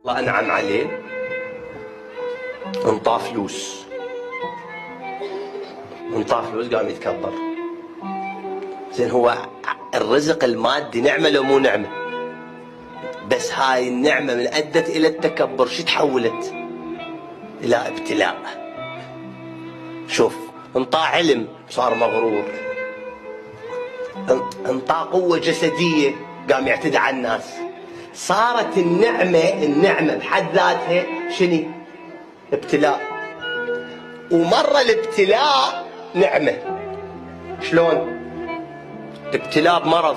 الله انعم عليه، انطاه فلوس قام يتكبر. زين، هو الرزق المادي نعمه لو مو نعمه؟ بس هاي النعمه من ادت الى التكبر شو تحولت؟ الى ابتلاء. شوف، انطاه علم صار مغرور، انطاه قوه جسديه قام يعتدي على الناس. صارت النعمه بحد ذاتها شنو؟ ابتلاء. ومره الابتلاء نعمه. شلون؟ ابتلاء بمرض،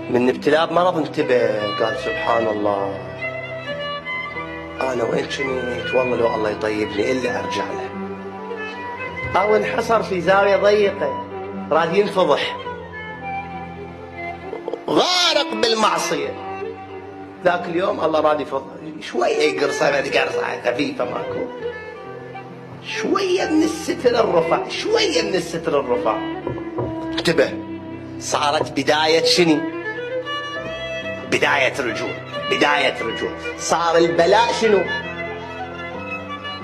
من ابتلاء بمرض انتبه، قال سبحان الله انا وين كنت؟ والله لو الله يطيبني الا ارجع له. او انحصر في زاويه ضيقه، راد ينفضح، غارق بالمعصيه. ذاك اليوم الله راد يفضح شويه، يقرصه قرصه خفيفه ماكو، شويه من الستر الرفع، شويه من الستر الرفع. انتبه، صارت بدايه شنو؟ بدايه رجوع. صار البلاء شنو؟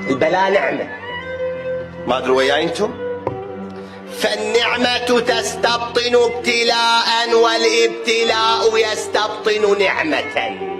البلاء نعمه. ما ادري وياي انتم؟ فالنعمه تستبطن ابتلاء والابتلاء يستبطن نعمه.